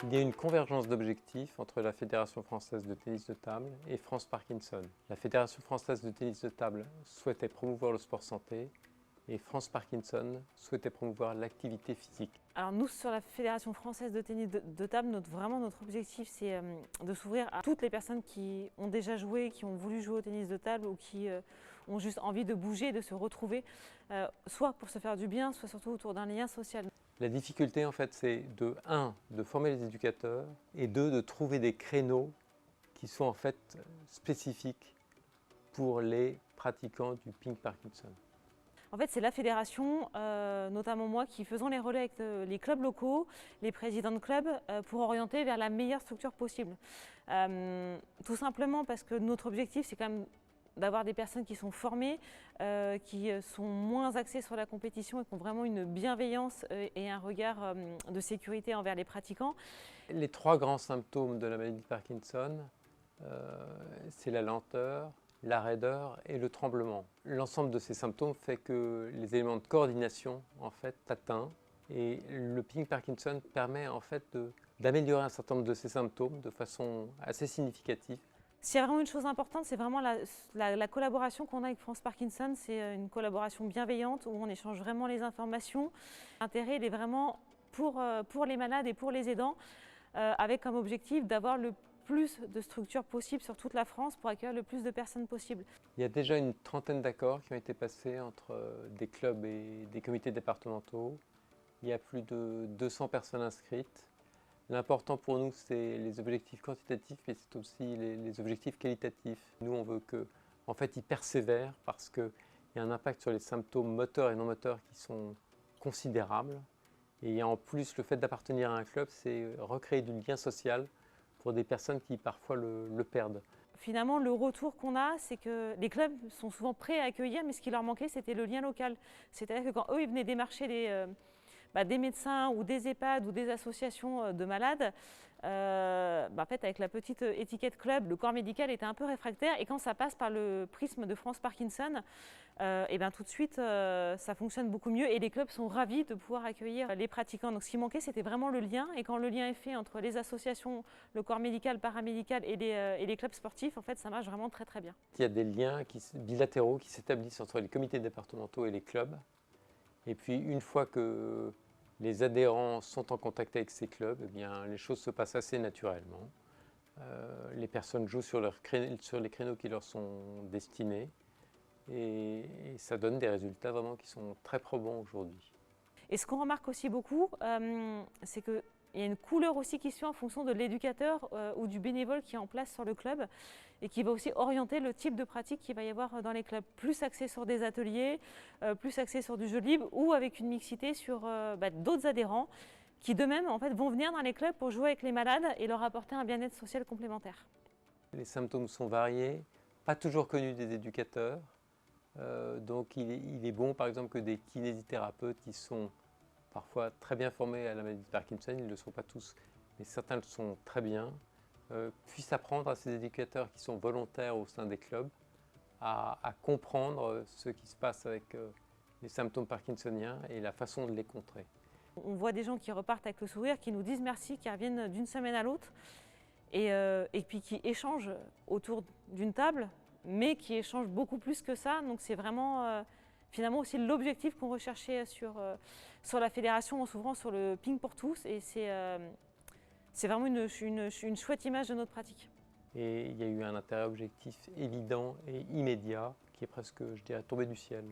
Il y a une convergence d'objectifs entre la Fédération française de tennis de table et France Parkinson. La Fédération française de tennis de table souhaitait promouvoir le sport santé et France Parkinson souhaitait promouvoir l'activité physique. Alors nous, sur la Fédération française de tennis de table, notre objectif, c'est de s'ouvrir à toutes les personnes qui ont déjà joué, qui ont voulu jouer au tennis de table ou qui ont juste envie de bouger, de se retrouver, soit pour se faire du bien, soit surtout autour d'un lien social. La difficulté, en fait, c'est de former les éducateurs et de trouver des créneaux qui sont en fait spécifiques pour les pratiquants du ping Parkinson. En fait, c'est la fédération, notamment moi, qui faisons les relais avec les clubs locaux, les présidents de clubs, pour orienter vers la meilleure structure possible. Tout simplement parce que notre objectif, c'est quand même d'avoir des personnes qui sont formées, qui sont moins axées sur la compétition et qui ont vraiment une bienveillance et un regard de sécurité envers les pratiquants. Les trois grands symptômes de la maladie de Parkinson, c'est la lenteur, la raideur et le tremblement. L'ensemble de ces symptômes fait que les éléments de coordination en fait atteints et le ping Parkinson permet en fait d'améliorer un certain nombre de ces symptômes de façon assez significative. S'il y a vraiment une chose importante, c'est vraiment la collaboration qu'on a avec France Parkinson. C'est une collaboration bienveillante où on échange vraiment les informations. L'intérêt, il est vraiment pour les malades et pour les aidants, avec comme objectif d'avoir le plus de structures possibles sur toute la France pour accueillir le plus de personnes possible. Il y a déjà une trentaine d'accords qui ont été passés entre des clubs et des comités départementaux. Il y a plus de 200 personnes inscrites. L'important pour nous, c'est les objectifs quantitatifs, mais c'est aussi les objectifs qualitatifs. Nous, on veut qu'en fait, ils persévèrent parce qu'il y a un impact sur les symptômes moteurs et non moteurs qui sont considérables. Et en plus, le fait d'appartenir à un club, c'est recréer du lien social pour des personnes qui parfois le perdent. Finalement, le retour qu'on a, c'est que les clubs sont souvent prêts à accueillir, mais ce qui leur manquait, c'était le lien local. C'est-à-dire que quand eux, ils venaient démarcher des médecins ou des EHPAD ou des associations de malades, en fait, avec la petite étiquette club, le corps médical était un peu réfractaire. Et quand ça passe par le prisme de France Parkinson, tout de suite, ça fonctionne beaucoup mieux et les clubs sont ravis de pouvoir accueillir les pratiquants. Donc ce qui manquait, c'était vraiment le lien. Et quand le lien est fait entre les associations, le corps médical, paramédical et les clubs sportifs, en fait, ça marche vraiment très très bien. Il y a des liens bilatéraux qui s'établissent entre les comités départementaux et les clubs. Et puis une fois que les adhérents sont en contact avec ces clubs, eh bien, les choses se passent assez naturellement. Les personnes jouent sur les créneaux qui leur sont destinés et ça donne des résultats vraiment qui sont très probants aujourd'hui. Et ce qu'on remarque aussi beaucoup, c'est qu'il y a une couleur aussi qui suit en fonction de l'éducateur ou du bénévole qui est en place sur le club et qui va aussi orienter le type de pratique qu'il va y avoir dans les clubs. Plus axé sur des ateliers, plus axé sur du jeu libre ou avec une mixité sur d'autres adhérents qui d'eux-mêmes en fait, vont venir dans les clubs pour jouer avec les malades et leur apporter un bien-être social complémentaire. Les symptômes sont variés, pas toujours connus des éducateurs. Donc il est bon par exemple que des kinésithérapeutes qui sont parfois très bien formés à la maladie de Parkinson, ils ne le sont pas tous, mais certains le sont très bien, puissent apprendre à ces éducateurs qui sont volontaires au sein des clubs à comprendre ce qui se passe avec les symptômes parkinsoniens et la façon de les contrer. On voit des gens qui repartent avec le sourire, qui nous disent merci, qui reviennent d'une semaine à l'autre et puis qui échangent autour d'une table, mais qui échangent beaucoup plus que ça. Donc c'est vraiment finalement aussi l'objectif qu'on recherchait sur la fédération en s'ouvrant sur le ping pour tous. Et c'est vraiment une chouette image de notre pratique. Et il y a eu un intérêt objectif évident et immédiat qui est presque, je dirais, tombé du ciel.